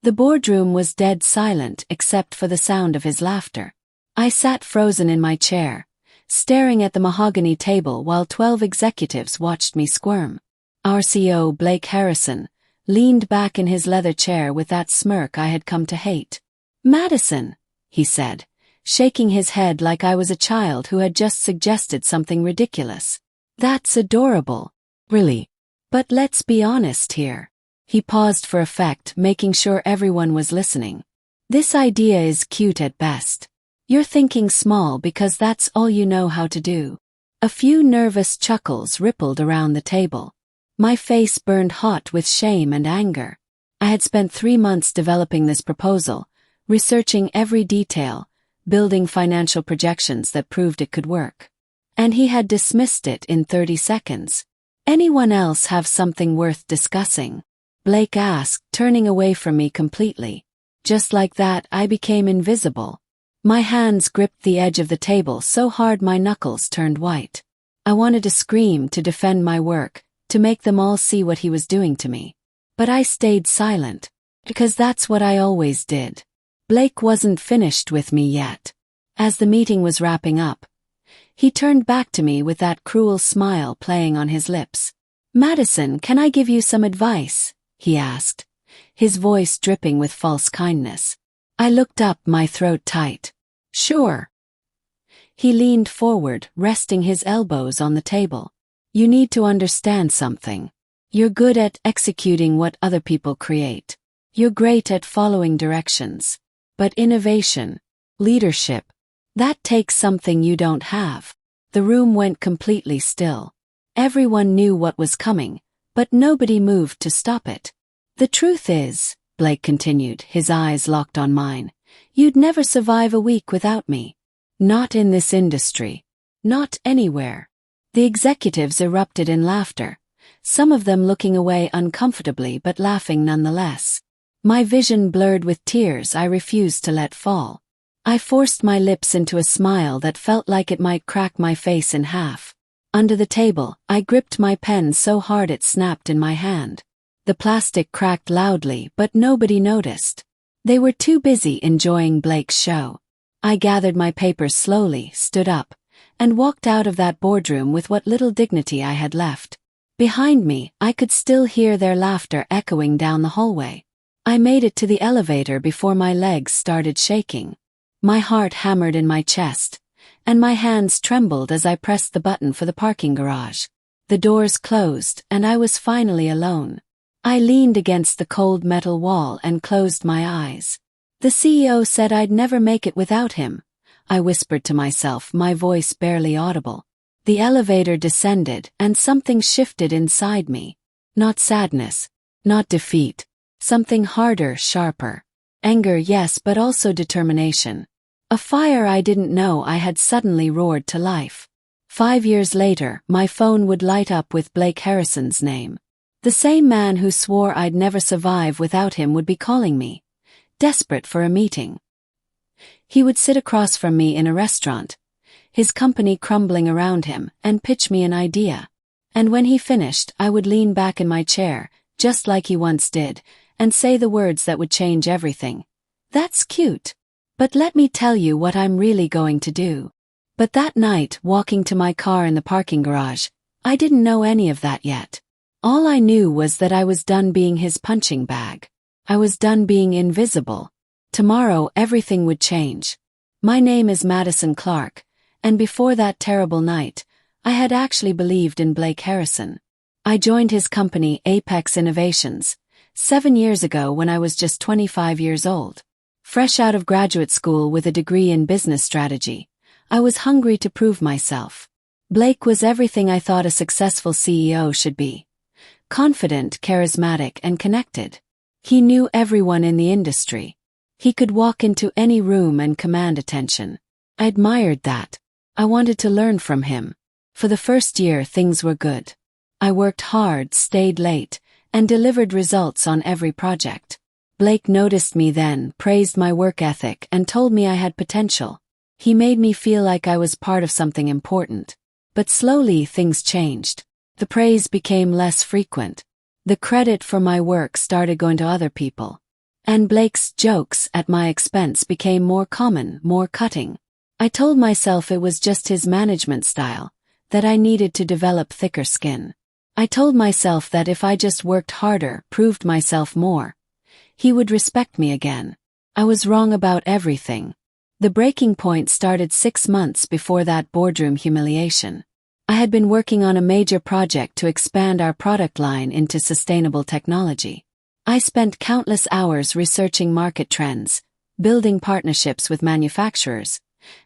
The boardroom was dead silent except for the sound of his laughter. I sat frozen in my chair, staring at the mahogany table while 12 executives watched me squirm. Our CEO, Blake Harrison, leaned back in his leather chair with that smirk I had come to hate. "Madison," he said, shaking his head like I was a child who had just suggested something ridiculous. "That's adorable. Really. But let's be honest here." He paused for effect, making sure everyone was listening. "This idea is cute at best. You're thinking small because that's all you know how to do." A few nervous chuckles rippled around the table. My face burned hot with shame and anger. I had spent 3 months developing this proposal, researching every detail, building financial projections that proved it could work. And he had dismissed it in 30 seconds. "Anyone else have something worth discussing?" Blake asked, turning away from me completely. Just like that, I became invisible. My hands gripped the edge of the table so hard my knuckles turned white. I wanted to scream, to defend my work, to make them all see what he was doing to me. But I stayed silent, because that's what I always did. Blake wasn't finished with me yet. As the meeting was wrapping up, he turned back to me with that cruel smile playing on his lips. "Madison, can I give you some advice?" he asked, his voice dripping with false kindness. I looked up, my throat tight. "Sure." He leaned forward, resting his elbows on the table. "You need to understand something. You're good at executing what other people create. You're great at following directions. But innovation, leadership, that takes something you don't have." The room went completely still. Everyone knew what was coming, but nobody moved to stop it. "The truth is," Blake continued, his eyes locked on mine, "you'd never survive a week without me. Not in this industry. Not anywhere." The executives erupted in laughter, some of them looking away uncomfortably but laughing nonetheless. My vision blurred with tears I refused to let fall. I forced my lips into a smile that felt like it might crack my face in half. Under the table, I gripped my pen so hard it snapped in my hand. The plastic cracked loudly, but nobody noticed. They were too busy enjoying Blake's show. I gathered my papers slowly, stood up, and walked out of that boardroom with what little dignity I had left. Behind me, I could still hear their laughter echoing down the hallway. I made it to the elevator before my legs started shaking. My heart hammered in my chest, and my hands trembled as I pressed the button for the parking garage. The doors closed, and I was finally alone. I leaned against the cold metal wall and closed my eyes. "The CEO said I'd never make it without him," I whispered to myself, my voice barely audible. The elevator descended, and something shifted inside me. Not sadness, not defeat. Something harder, sharper. Anger, yes, but also determination. A fire I didn't know I had suddenly roared to life. 5 years later, my phone would light up with Blake Harrison's name. The same man who swore I'd never survive without him would be calling me, desperate for a meeting. He would sit across from me in a restaurant, his company crumbling around him, and pitch me an idea. And when he finished, I would lean back in my chair, just like he once did, and say the words that would change everything. "That's cute. But let me tell you what I'm really going to do." But that night, walking to my car in the parking garage, I didn't know any of that yet. All I knew was that I was done being his punching bag. I was done being invisible. Tomorrow everything would change. My name is Madison Clark, and before that terrible night, I had actually believed in Blake Harrison. I joined his company, Apex Innovations, 7 years ago when I was just 25 years old. Fresh out of graduate school with a degree in business strategy, I was hungry to prove myself. Blake was everything I thought a successful CEO should be. Confident, charismatic, and connected. He knew everyone in the industry. He could walk into any room and command attention. I admired that. I wanted to learn from him. For the first year, things were good. I worked hard, stayed late, and delivered results on every project. Blake noticed me then, praised my work ethic, and told me I had potential. He made me feel like I was part of something important. But slowly things changed. The praise became less frequent. The credit for my work started going to other people. And Blake's jokes at my expense became more common, more cutting. I told myself it was just his management style, that I needed to develop thicker skin. I told myself that if I just worked harder, proved myself more, he would respect me again. I was wrong about everything. The breaking point started 6 months before that boardroom humiliation. I had been working on a major project to expand our product line into sustainable technology. I spent countless hours researching market trends, building partnerships with manufacturers,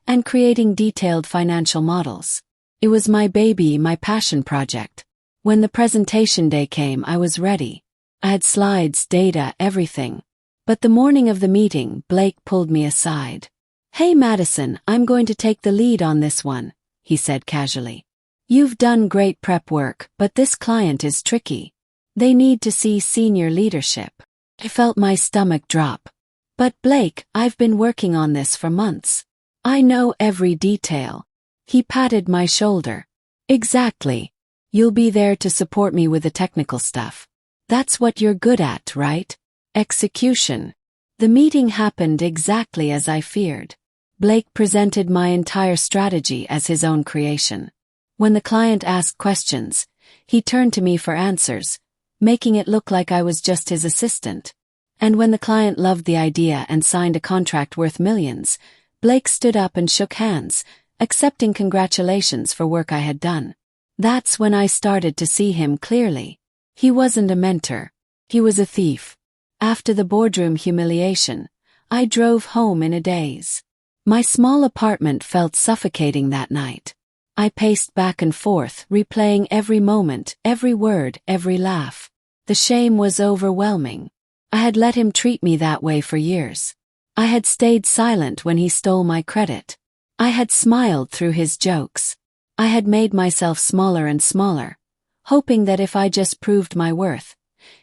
and creating detailed financial models. It was my baby, my passion project. When the presentation day came, I was ready. I had slides, data, everything. But the morning of the meeting, Blake pulled me aside. "Hey Madison, I'm going to take the lead on this one," he said casually. "You've done great prep work, but this client is tricky. They need to see senior leadership." I felt my stomach drop. "But Blake, I've been working on this for months. I know every detail." He patted my shoulder. "Exactly. You'll be there to support me with the technical stuff. That's what you're good at, right? Execution." The meeting happened exactly as I feared. Blake presented my entire strategy as his own creation. When the client asked questions, he turned to me for answers, making it look like I was just his assistant. And when the client loved the idea and signed a contract worth millions, Blake stood up and shook hands, accepting congratulations for work I had done. That's when I started to see him clearly. He wasn't a mentor. He was a thief. After the boardroom humiliation, I drove home in a daze. My small apartment felt suffocating that night. I paced back and forth, replaying every moment, every word, every laugh. The shame was overwhelming. I had let him treat me that way for years. I had stayed silent when he stole my credit. I had smiled through his jokes. I had made myself smaller and smaller, hoping that if I just proved my worth,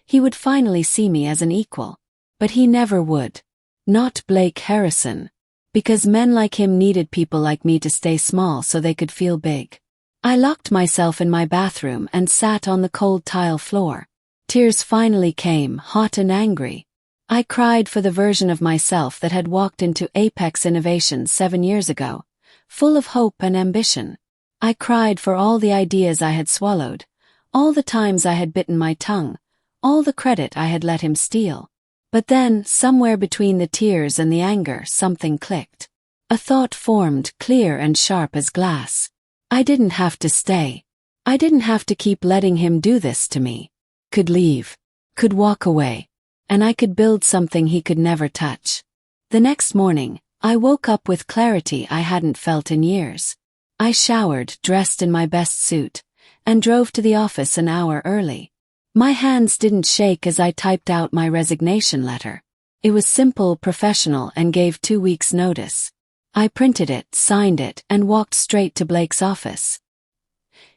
he would finally see me as an equal. But he never would. Not Blake Harrison. Because men like him needed people like me to stay small so they could feel big. I locked myself in my bathroom and sat on the cold tile floor. Tears finally came, hot and angry. I cried for the version of myself that had walked into Apex Innovations 7 years ago, full of hope and ambition. I cried for all the ideas I had swallowed, all the times I had bitten my tongue, all the credit I had let him steal. But then, somewhere between the tears and the anger, something clicked. A thought formed, clear and sharp as glass. I didn't have to stay. I didn't have to keep letting him do this to me. Could leave. Could walk away. And I could build something he could never touch. The next morning, I woke up with clarity I hadn't felt in years. I showered, dressed in my best suit, and drove to the office an hour early. My hands didn't shake as I typed out my resignation letter. It was simple, professional, and gave 2 weeks' notice. I printed it, signed it, and walked straight to Blake's office.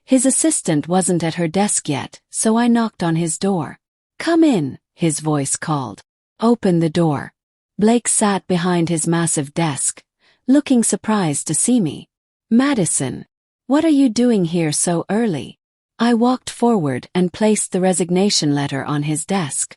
His assistant wasn't at her desk yet, so I knocked on his door. "Come in," his voice called. "Open the door." Blake sat behind his massive desk, looking surprised to see me. "Madison, what are you doing here so early?" I walked forward and placed the resignation letter on his desk.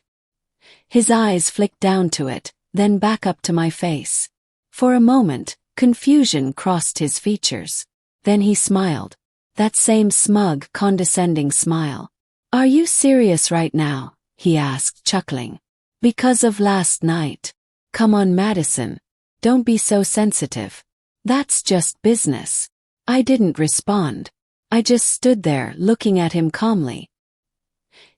His eyes flicked down to it, then back up to my face. For a moment, confusion crossed his features. Then he smiled. That same smug, condescending smile. "Are you serious right now?" he asked, chuckling. "Because of last night. Come on, Madison. Don't be so sensitive. That's just business." I didn't respond. I just stood there, looking at him calmly.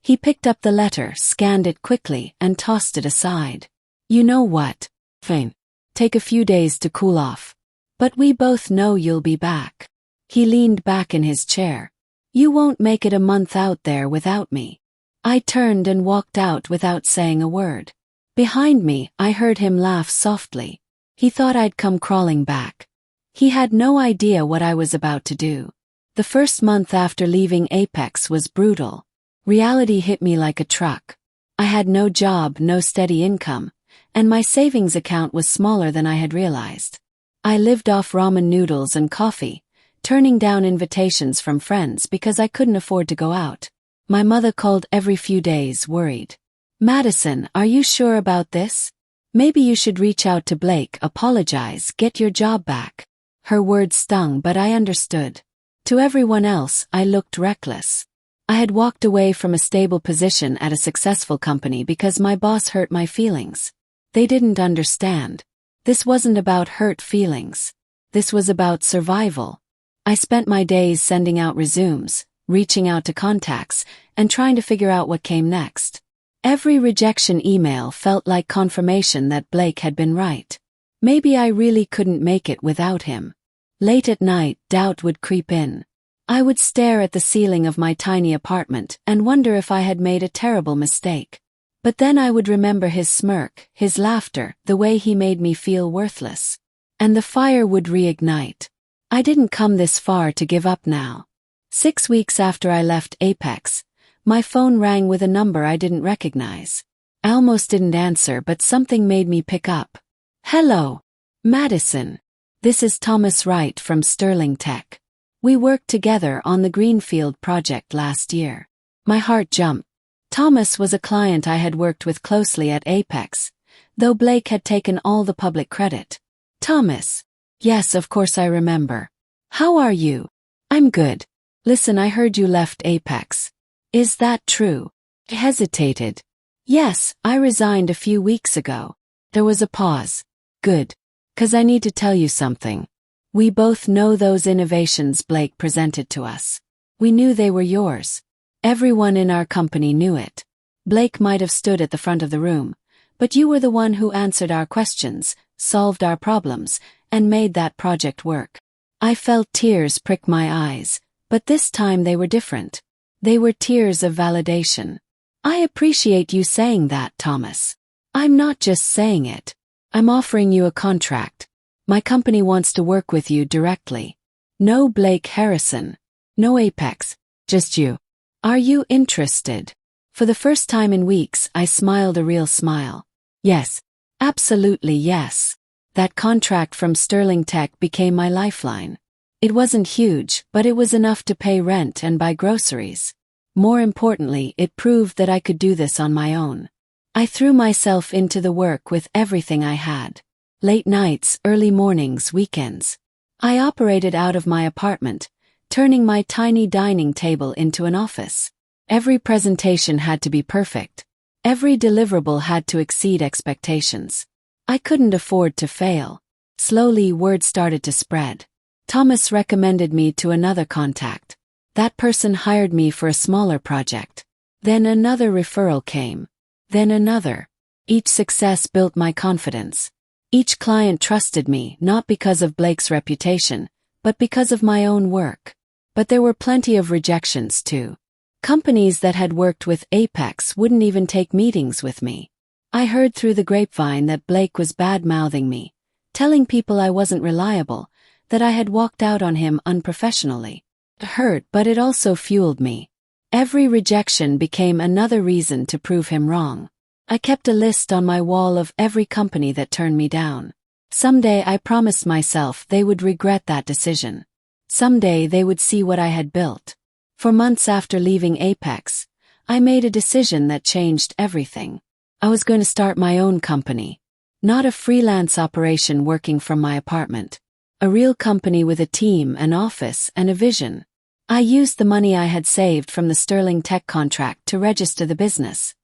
He picked up the letter, scanned it quickly, and tossed it aside. "You know what? Fine. Take a few days to cool off. But we both know you'll be back." He leaned back in his chair. "You won't make it a month out there without me." I turned and walked out without saying a word. Behind me, I heard him laugh softly. He thought I'd come crawling back. He had no idea what I was about to do. The first month after leaving Apex was brutal. Reality hit me like a truck. I had no job, no steady income, and my savings account was smaller than I had realized. I lived off ramen noodles and coffee, turning down invitations from friends because I couldn't afford to go out. My mother called every few days, worried. "Madison, are you sure about this? Maybe you should reach out to Blake, apologize, get your job back. Her words stung, but I understood. To everyone else, I looked reckless. I had walked away from a stable position at a successful company because my boss hurt my feelings. They didn't understand. This wasn't about hurt feelings. This was about survival. I spent my days sending out resumes, reaching out to contacts, and trying to figure out what came next. Every rejection email felt like confirmation that Blake had been right. Maybe I really couldn't make it without him. Late at night, doubt would creep in. I would stare at the ceiling of my tiny apartment and wonder if I had made a terrible mistake. But then I would remember his smirk, his laughter, the way he made me feel worthless. And the fire would reignite. I didn't come this far to give up now. 6 weeks after I left Apex, my phone rang with a number I didn't recognize. I almost didn't answer, but something made me pick up. Hello, Madison. This is Thomas Wright from Sterling Tech. We worked together on the Greenfield project last year. My heart jumped. Thomas was a client I had worked with closely at Apex, though Blake had taken all the public credit. Thomas. Yes, of course I remember. How are you? I'm good. Listen, I heard you left Apex. Is that true? I hesitated. Yes, I resigned a few weeks ago. There was a pause. Good. 'Cause I need to tell you something. We both know those innovations Blake presented to us. We knew they were yours. Everyone in our company knew it. Blake might have stood at the front of the room, but you were the one who answered our questions, solved our problems, and made that project work. I felt tears prick my eyes, but this time they were different. They were tears of validation. I appreciate you saying that, Thomas. I'm not just saying it. I'm offering you a contract. My company wants to work with you directly. No Blake Harrison. No Apex. Just you. Are you interested? For the first time in weeks, I smiled a real smile. Yes. Absolutely yes. That contract from Sterling Tech became my lifeline. It wasn't huge, but it was enough to pay rent and buy groceries. More importantly, it proved that I could do this on my own. I threw myself into the work with everything I had. Late nights, early mornings, weekends. I operated out of my apartment, turning my tiny dining table into an office. Every presentation had to be perfect. Every deliverable had to exceed expectations. I couldn't afford to fail. Slowly, word started to spread. Thomas recommended me to another contact. That person hired me for a smaller project. Then another referral came. Then another. Each success built my confidence. Each client trusted me, not because of Blake's reputation, but because of my own work. But there were plenty of rejections too. Companies that had worked with Apex wouldn't even take meetings with me. I heard through the grapevine that Blake was bad-mouthing me, telling people I wasn't reliable, that I had walked out on him unprofessionally. It hurt, but it also fueled me. Every rejection became another reason to prove him wrong. I kept a list on my wall of every company that turned me down. Someday I promised myself they would regret that decision. Someday they would see what I had built. For months after leaving Apex, I made a decision that changed everything. I was going to start my own company. Not a freelance operation working from my apartment. A real company with a team, an office, and a vision. I used the money I had saved from the Sterling Tech contract to register the business.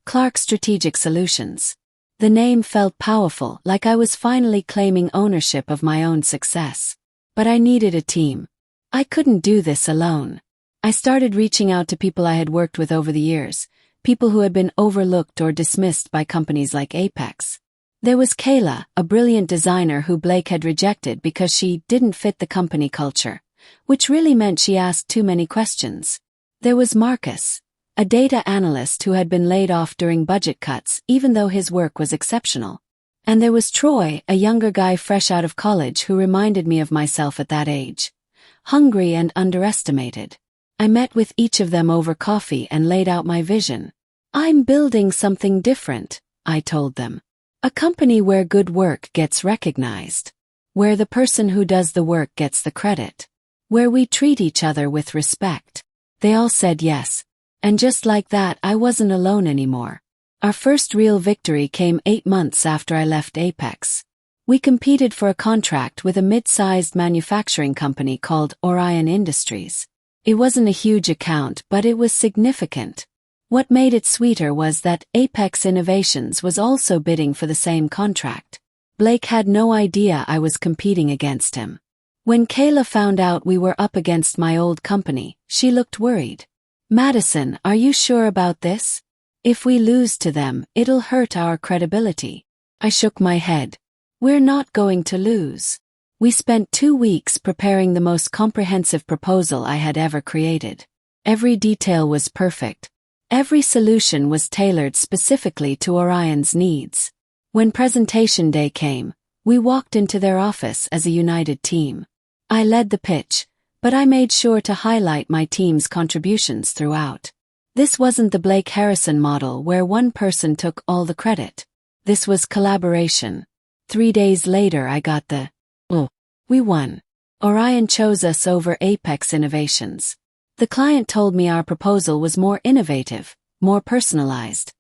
Clark Strategic Solutions. The name felt powerful, like I was finally claiming ownership of my own success. But I needed a team. I couldn't do this alone. I started reaching out to people I had worked with over the years, people who had been overlooked or dismissed by companies like Apex. There was Kayla, a brilliant designer who Blake had rejected because she didn't fit the company culture, which really meant she asked too many questions. There was Marcus, a data analyst who had been laid off during budget cuts even though his work was exceptional. And there was Troy, a younger guy fresh out of college who reminded me of myself at that age. Hungry and underestimated. I met with each of them over coffee and laid out my vision. I'm building something different, I told them. A company where good work gets recognized. Where the person who does the work gets the credit. Where we treat each other with respect. They all said yes. And just like that, I wasn't alone anymore. Our first real victory came 8 months after I left Apex. We competed for a contract with a mid-sized manufacturing company called Orion Industries. It wasn't a huge account, but it was significant. What made it sweeter was that Apex Innovations was also bidding for the same contract. Blake had no idea I was competing against him. When Kayla found out we were up against my old company, she looked worried. "Madison, are you sure about this? If we lose to them, it'll hurt our credibility." I shook my head. "We're not going to lose." We spent 2 weeks preparing the most comprehensive proposal I had ever created. Every detail was perfect. Every solution was tailored specifically to Orion's needs. When presentation day came, we walked into their office as a united team. I led the pitch, but I made sure to highlight my team's contributions throughout. This wasn't the Blake Harrison model where one person took all the credit. This was collaboration. 3 days later I got the, we won. Orion chose us over Apex Innovations. The client told me our proposal was more innovative, more personalized,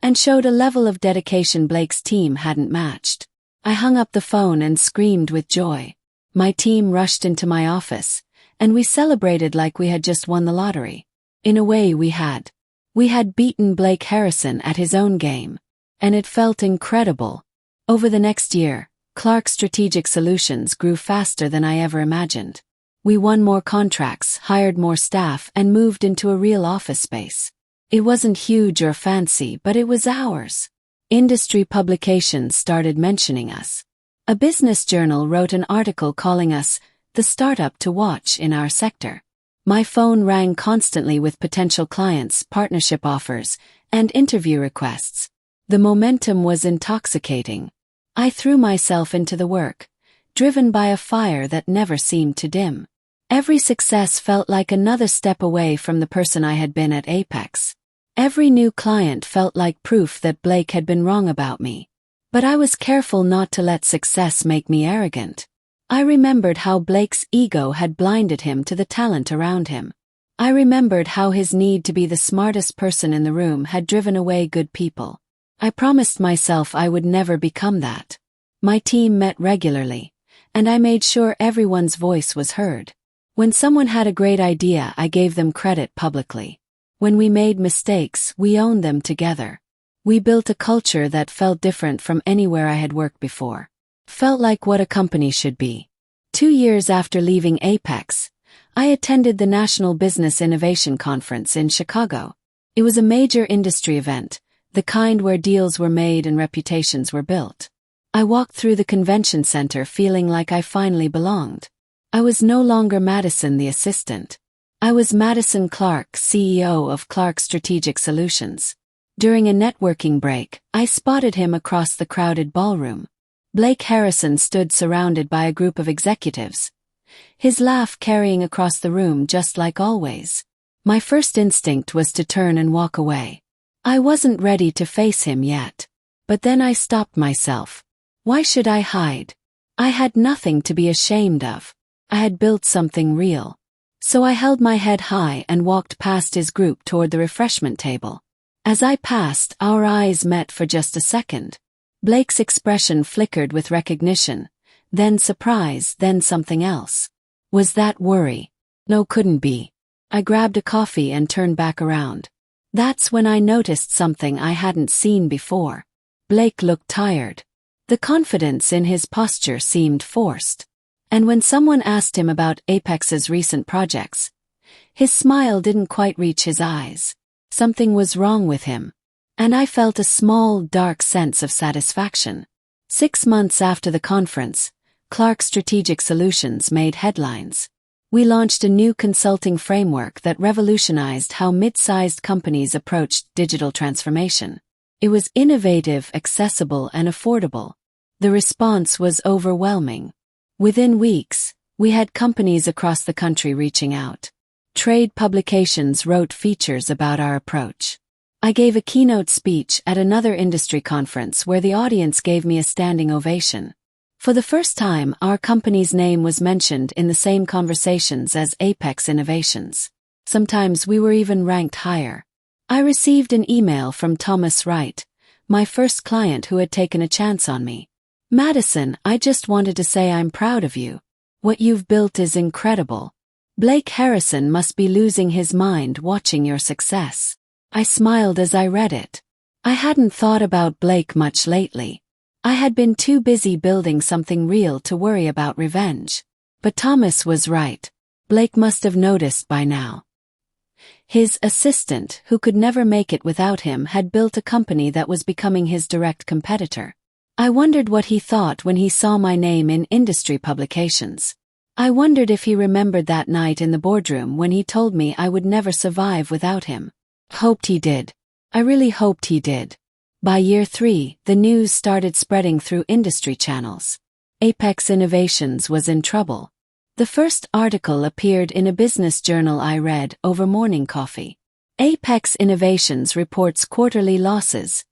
and showed a level of dedication Blake's team hadn't matched. I hung up the phone and screamed with joy. My team rushed into my office, and we celebrated like we had just won the lottery. In a way we had. We had beaten Blake Harrison at his own game, and it felt incredible. Over the next year, Clark Strategic Solutions grew faster than I ever imagined. We won more contracts, hired more staff, and moved into a real office space. It wasn't huge or fancy, but it was ours. Industry publications started mentioning us. A business journal wrote an article calling us the startup to watch in our sector. My phone rang constantly with potential clients, partnership offers, and interview requests. The momentum was intoxicating. I threw myself into the work, driven by a fire that never seemed to dim. Every success felt like another step away from the person I had been at Apex. Every new client felt like proof that Blake had been wrong about me. But I was careful not to let success make me arrogant. I remembered how Blake's ego had blinded him to the talent around him. I remembered how his need to be the smartest person in the room had driven away good people. I promised myself I would never become that. My team met regularly, and I made sure everyone's voice was heard. When someone had a great idea, I gave them credit publicly. When we made mistakes, we owned them together. We built a culture that felt different from anywhere I had worked before. Felt like what a company should be. 2 years after leaving Apex, I attended the National Business Innovation Conference in Chicago. It was a major industry event, the kind where deals were made and reputations were built. I walked through the convention center feeling like I finally belonged. I was no longer Madison the assistant. I was Madison Clark, CEO of Clark Strategic Solutions. During a networking break, I spotted him across the crowded ballroom. Blake Harrison stood surrounded by a group of executives, his laugh carrying across the room just like always. My first instinct was to turn and walk away. I wasn't ready to face him yet. But then I stopped myself. Why should I hide? I had nothing to be ashamed of. I had built something real. So I held my head high and walked past his group toward the refreshment table. As I passed, our eyes met for just a second. Blake's expression flickered with recognition, then surprise, then something else. Was that worry? No, couldn't be. I grabbed a coffee and turned back around. That's when I noticed something I hadn't seen before. Blake looked tired. The confidence in his posture seemed forced. And when someone asked him about Apex's recent projects, his smile didn't quite reach his eyes. Something was wrong with him. And I felt a small, dark sense of satisfaction. 6 months after the conference, Clark Strategic Solutions made headlines. We launched a new consulting framework that revolutionized how mid-sized companies approached digital transformation. It was innovative, accessible, and affordable. The response was overwhelming. Within weeks, we had companies across the country reaching out. Trade publications wrote features about our approach. I gave a keynote speech at another industry conference where the audience gave me a standing ovation. For the first time, our company's name was mentioned in the same conversations as Apex Innovations. Sometimes we were even ranked higher. I received an email from Thomas Wright, my first client who had taken a chance on me. Madison, I just wanted to say I'm proud of you. What you've built is incredible. Blake Harrison must be losing his mind watching your success. I smiled as I read it. I hadn't thought about Blake much lately. I had been too busy building something real to worry about revenge. But Thomas was right. Blake must have noticed by now. His assistant, who could never make it without him, had built a company that was becoming his direct competitor. I wondered what he thought when he saw my name in industry publications. I wondered if he remembered that night in the boardroom when he told me I would never survive without him. Hoped he did. I really hoped he did. By year 3, the news started spreading through industry channels. Apex Innovations was in trouble. The first article appeared in a business journal I read over morning coffee. Apex Innovations reports quarterly losses.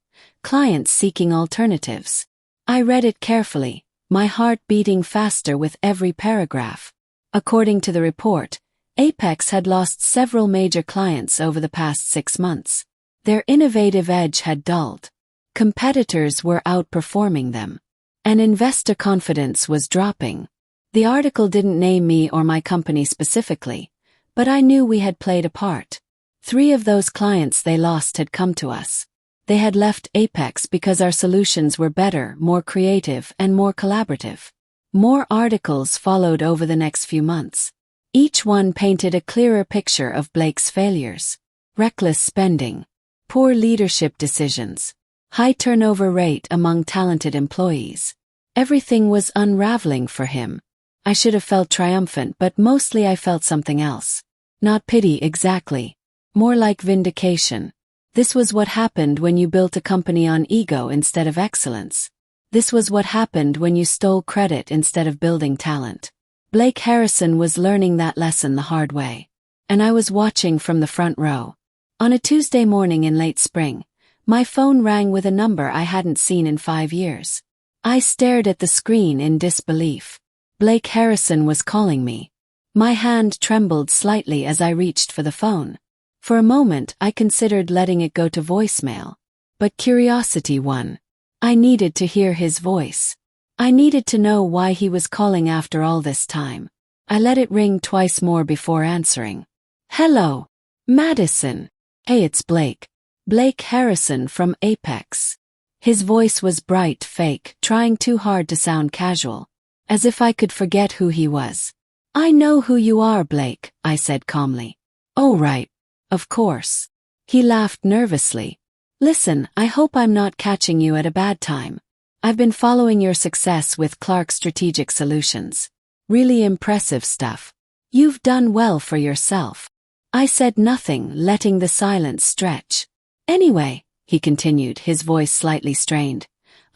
Clients seeking alternatives. I read it carefully, my heart beating faster with every paragraph. According to the report, Apex had lost several major clients over the past 6 months. Their innovative edge had dulled. Competitors were outperforming them. And investor confidence was dropping. The article didn't name me or my company specifically, but I knew we had played a part. 3 of those clients they lost had come to us. They had left Apex because our solutions were better, more creative, and more collaborative. More articles followed over the next few months. Each one painted a clearer picture of Blake's failures. Reckless spending. Poor leadership decisions. High turnover rate among talented employees. Everything was unraveling for him. I should have felt triumphant, but mostly I felt something else. Not pity exactly. More like vindication. This was what happened when you built a company on ego instead of excellence. This was what happened when you stole credit instead of building talent. Blake Harrison was learning that lesson the hard way. And I was watching from the front row. On a Tuesday morning in late spring, my phone rang with a number I hadn't seen in 5 years. I stared at the screen in disbelief. Blake Harrison was calling me. My hand trembled slightly as I reached for the phone. For a moment I considered letting it go to voicemail. But curiosity won. I needed to hear his voice. I needed to know why he was calling after all this time. I let it ring twice more before answering. Hello, Madison. Hey, it's Blake. Blake Harrison from Apex. His voice was bright, fake, trying too hard to sound casual. As if I could forget who he was. I know who you are, Blake, I said calmly. Oh, right. Of course. He laughed nervously. Listen, I hope I'm not catching you at a bad time. I've been following your success with Clark Strategic Solutions. Really impressive stuff. You've done well for yourself. I said nothing, letting the silence stretch. Anyway, he continued, his voice slightly strained,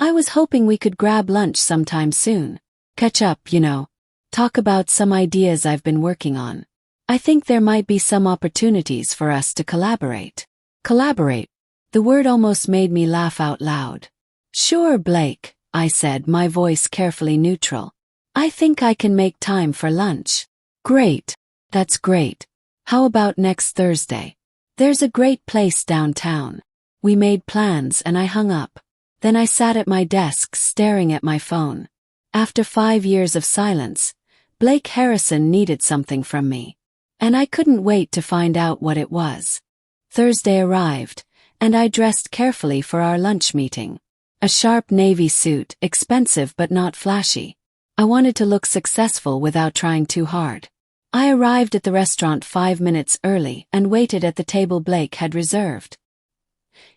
I was hoping we could grab lunch sometime soon. Catch up, you know. Talk about some ideas I've been working on. I think there might be some opportunities for us to collaborate. Collaborate? The word almost made me laugh out loud. Sure, Blake, I said, my voice carefully neutral. I think I can make time for lunch. Great. That's great. How about next Thursday? There's a great place downtown. We made plans and I hung up. Then I sat at my desk staring at my phone. After 5 years of silence, Blake Harrison needed something from me. And I couldn't wait to find out what it was. Thursday arrived, and I dressed carefully for our lunch meeting. A sharp navy suit, expensive but not flashy. I wanted to look successful without trying too hard. I arrived at the restaurant 5 minutes early and waited at the table Blake had reserved.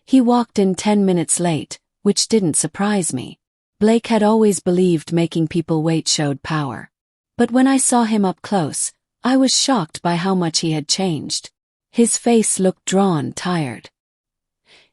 He walked in 10 minutes late, which didn't surprise me. Blake had always believed making people wait showed power. But when I saw him up close, I was shocked by how much he had changed. His face looked drawn, tired.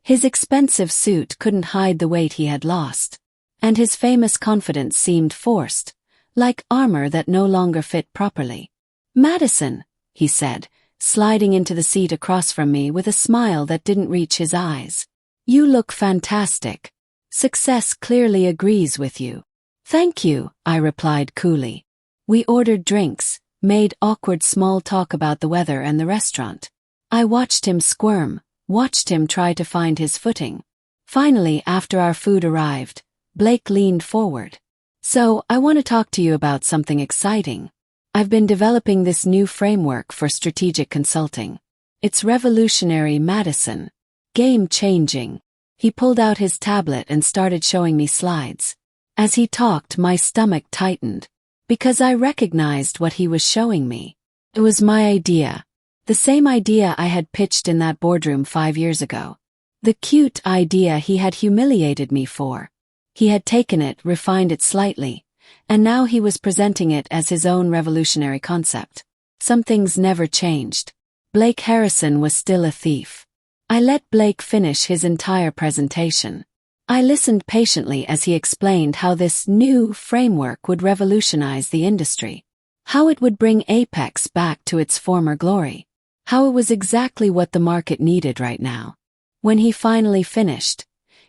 His expensive suit couldn't hide the weight he had lost. And his famous confidence seemed forced, like armor that no longer fit properly. Madison, he said, sliding into the seat across from me with a smile that didn't reach his eyes. You look fantastic. Success clearly agrees with you. Thank you, I replied coolly. We ordered drinks, made awkward small talk about the weather and the restaurant. I watched him squirm, watched him try to find his footing. Finally, after our food arrived, Blake leaned forward. "So, I want to talk to you about something exciting. I've been developing this new framework for strategic consulting. It's revolutionary, Madison. Game-changing." He pulled out his tablet and started showing me slides. As he talked, my stomach tightened, because I recognized what he was showing me. It was my idea. The same idea I had pitched in that boardroom 5 years ago. The cute idea he had humiliated me for. He had taken it, refined it slightly, and now he was presenting it as his own revolutionary concept. Some things never changed. Blake Harrison was still a thief. I let Blake finish his entire presentation. I listened patiently as he explained how this new framework would revolutionize the industry. How it would bring Apex back to its former glory. How it was exactly what the market needed right now. When he finally finished,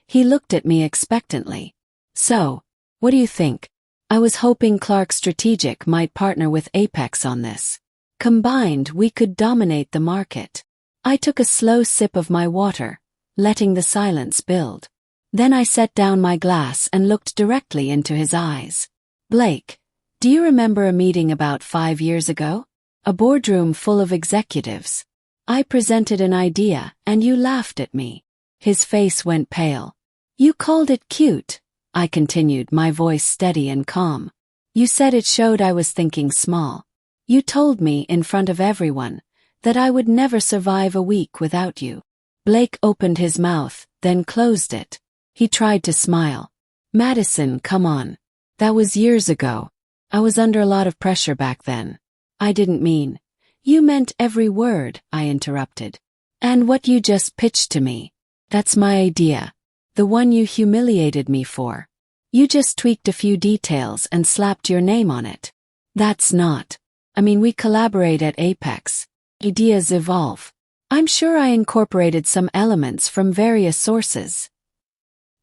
he looked at me expectantly. "So, what do you think?" I was hoping Clark Strategic might partner with Apex on this. Combined, we could dominate the market. I took a slow sip of my water, letting the silence build. Then I set down my glass and looked directly into his eyes. "Blake, do you remember a meeting about 5 years ago? A boardroom full of executives. I presented an idea and you laughed at me." His face went pale. "You called it cute," I continued, my voice steady and calm. "You said it showed I was thinking small. You told me in front of everyone that I would never survive a week without you." Blake opened his mouth, then closed it. He tried to smile. "Madison, come on. That was years ago. I was under a lot of pressure back then. I didn't mean." "You meant every word," I interrupted. "And what you just pitched to me. That's my idea. The one you humiliated me for. You just tweaked a few details and slapped your name on it. That's not. I mean, we collaborate at Apex. Ideas evolve. I'm sure I incorporated some elements from various sources."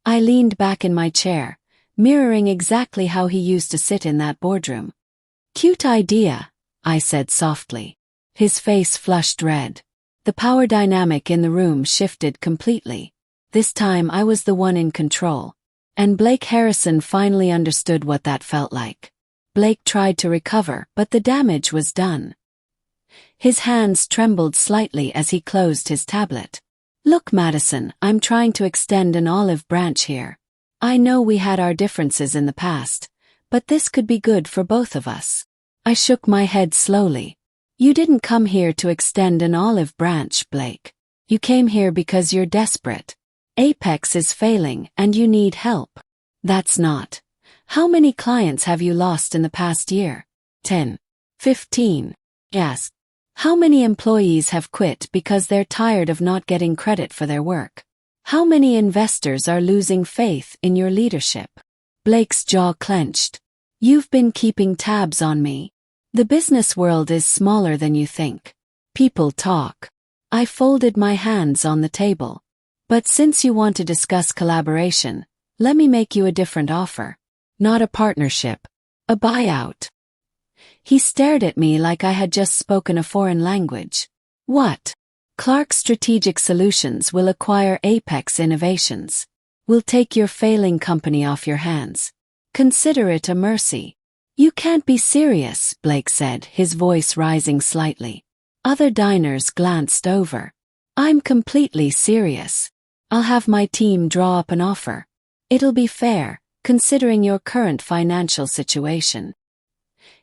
I leaned back in my chair, mirroring exactly how he used to sit in that boardroom. "Cute idea," I said softly. His face flushed red. The power dynamic in the room shifted completely. This time I was the one in control. And Blake Harrison finally understood what that felt like. Blake tried to recover, but the damage was done. His hands trembled slightly as he closed his tablet. "Look, Madison, I'm trying to extend an olive branch here. I know we had our differences in the past, but this could be good for both of us." I shook my head slowly. "You didn't come here to extend an olive branch, Blake. You came here because you're desperate. Apex is failing and you need help." "That's not. How many clients have you lost in the past year?" 10. 15. Yes. "How many employees have quit because they're tired of not getting credit for their work? How many investors are losing faith in your leadership?" Blake's jaw clenched. "You've been keeping tabs on me. The business world is smaller than you think. People talk." I folded my hands on the table. "But since you want to discuss collaboration, let me make you a different offer. Not a partnership. A buyout." He stared at me like I had just spoken a foreign language. "What?" "Clark Strategic Solutions will acquire Apex Innovations. We'll take your failing company off your hands. Consider it a mercy." "You can't be serious," Blake said, his voice rising slightly. Other diners glanced over. "I'm completely serious. I'll have my team draw up an offer. It'll be fair, considering your current financial situation."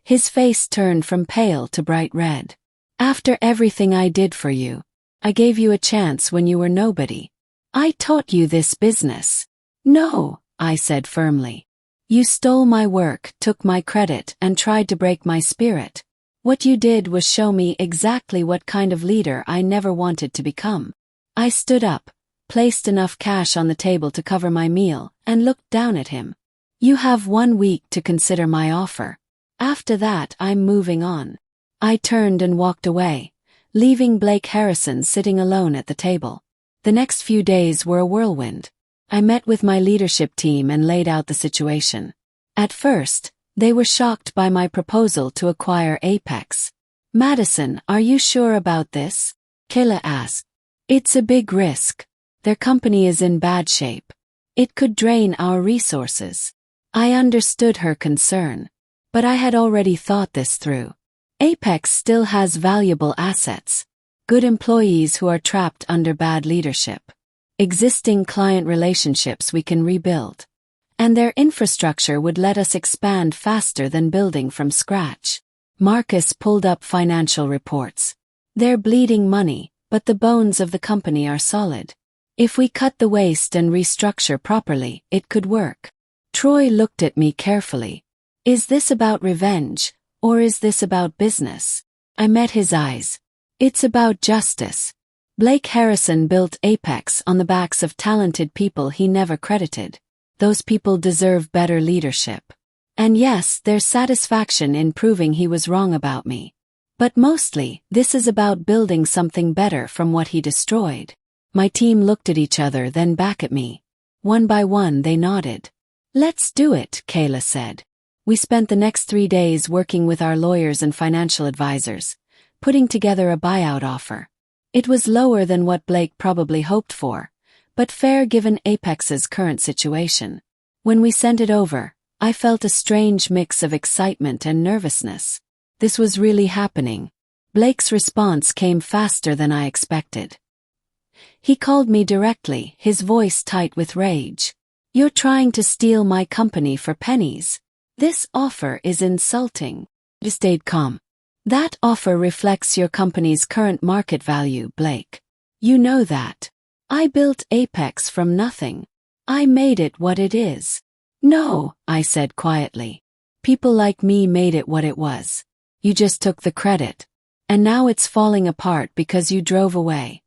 His face turned from pale to bright red. "After everything I did for you, I gave you a chance when you were nobody. I taught you this business." "No," I said firmly. "You stole my work, took my credit, and tried to break my spirit. What you did was show me exactly what kind of leader I never wanted to become." I stood up, placed enough cash on the table to cover my meal, and looked down at him. "You have 1 week to consider my offer. After that, I'm moving on." I turned and walked away, leaving Blake Harrison sitting alone at the table. The next few days were a whirlwind. I met with my leadership team and laid out the situation. At first, they were shocked by my proposal to acquire Apex. "Madison, are you sure about this?" Kayla asked. It's a big risk. Their company is in bad shape. It could drain our resources. I understood her concern. But I had already thought this through. Apex still has valuable assets. Good employees who are trapped under bad leadership. Existing client relationships we can rebuild. And their infrastructure would let us expand faster than building from scratch. Marcus pulled up financial reports. They're bleeding money, but the bones of the company are solid. If we cut the waste and restructure properly, it could work. Troy looked at me carefully. Is this about revenge, or is this about business? I met his eyes. It's about justice. Blake Harrison built Apex on the backs of talented people he never credited. Those people deserve better leadership. And yes, there's satisfaction in proving he was wrong about me. But mostly, this is about building something better from what he destroyed. My team looked at each other, then back at me. One by one they nodded. Let's do it, Kayla said. We spent the next 3 days working with our lawyers and financial advisors, putting together a buyout offer. It was lower than what Blake probably hoped for, but fair given Apex's current situation. When we sent it over, I felt a strange mix of excitement and nervousness. This was really happening. Blake's response came faster than I expected. He called me directly, his voice tight with rage. You're trying to steal my company for pennies. This offer is insulting. I stayed calm. That offer reflects your company's current market value, Blake. You know that. I built Apex from nothing. I made it what it is. No, I said quietly. People like me made it what it was. You just took the credit. And now it's falling apart because you drove away.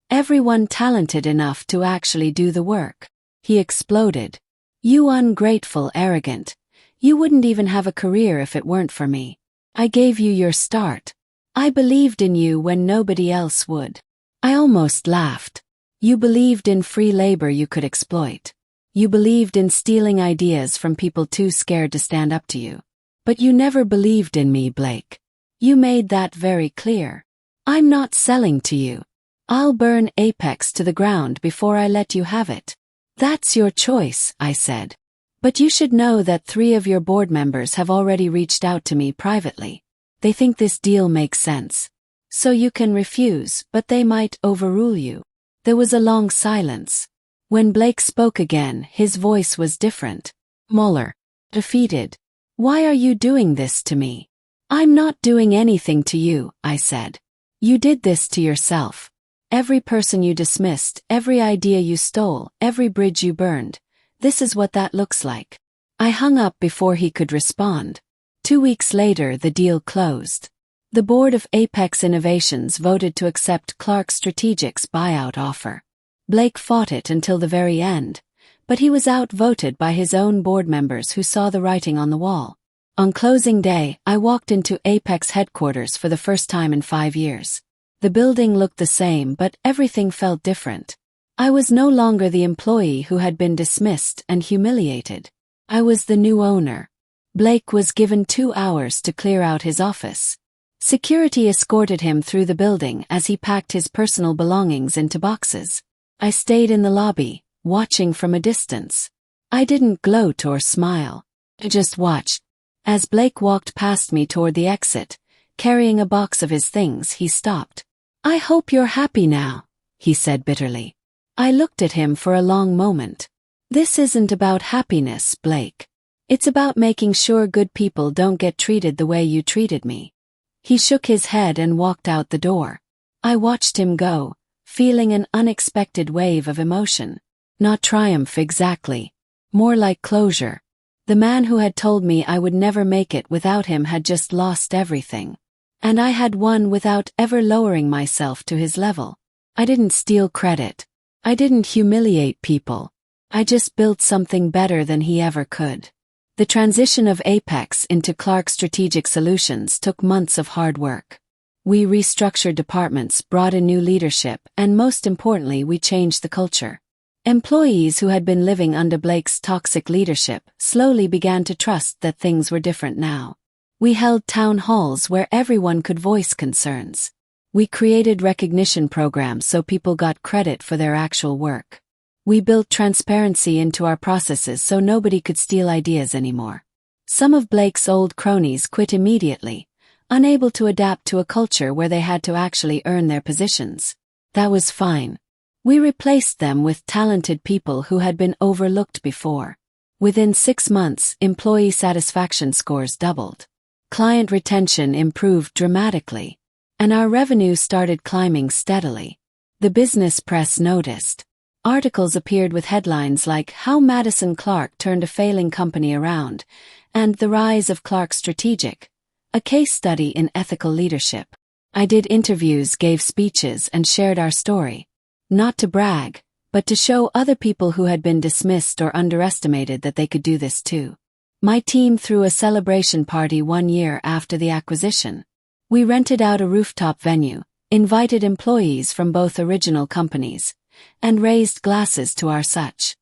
Everyone talented enough to actually do the work. He exploded. You ungrateful, arrogant. You wouldn't even have a career if it weren't for me. I gave you your start. I believed in you when nobody else would. I almost laughed. You believed in free labor you could exploit. You believed in stealing ideas from people too scared to stand up to you. But you never believed in me, Blake. You made that very clear. I'm not selling to you. I'll burn Apex to the ground before I let you have it. That's your choice, I said. But you should know that 3 of your board members have already reached out to me privately. They think this deal makes sense. So you can refuse, but they might overrule you. There was a long silence. When Blake spoke again, his voice was different. Mueller. Defeated. Why are you doing this to me? I'm not doing anything to you, I said. You did this to yourself. Every person you dismissed, every idea you stole, every bridge you burned. This is what that looks like. I hung up before he could respond. 2 weeks later, the deal closed. The board of Apex Innovations voted to accept Clark Strategic's buyout offer. Blake fought it until the very end, but he was outvoted by his own board members who saw the writing on the wall. On closing day, I walked into Apex headquarters for the first time in 5 years. The building looked the same, but everything felt different. I was no longer the employee who had been dismissed and humiliated. I was the new owner. Blake was given 2 hours to clear out his office. Security escorted him through the building as he packed his personal belongings into boxes. I stayed in the lobby, watching from a distance. I didn't gloat or smile. I just watched. As Blake walked past me toward the exit, carrying a box of his things, he stopped. I hope you're happy now, he said bitterly. I looked at him for a long moment. This isn't about happiness, Blake. It's about making sure good people don't get treated the way you treated me. He shook his head and walked out the door. I watched him go, feeling an unexpected wave of emotion. Not triumph exactly. More like closure. The man who had told me I would never make it without him had just lost everything. And I had won without ever lowering myself to his level. I didn't steal credit. I didn't humiliate people. I just built something better than he ever could. The transition of Apex into Clark Strategic Solutions took months of hard work. We restructured departments, brought in new leadership, and most importantly, we changed the culture. Employees who had been living under Blake's toxic leadership slowly began to trust that things were different now. We held town halls where everyone could voice concerns. We created recognition programs so people got credit for their actual work. We built transparency into our processes so nobody could steal ideas anymore. Some of Blake's old cronies quit immediately, unable to adapt to a culture where they had to actually earn their positions. That was fine. We replaced them with talented people who had been overlooked before. Within 6 months, employee satisfaction scores doubled. Client retention improved dramatically, and our revenue started climbing steadily. The business press noticed. Articles appeared with headlines like "How Madison Clark Turned a Failing Company Around" and "The Rise of Clark Strategic," a case study in ethical leadership. I did interviews, gave speeches, and shared our story. Not to brag, but to show other people who had been dismissed or underestimated that they could do this too. My team threw a celebration party 1 year after the acquisition. We rented out a rooftop venue, invited employees from both original companies, and raised glasses to our such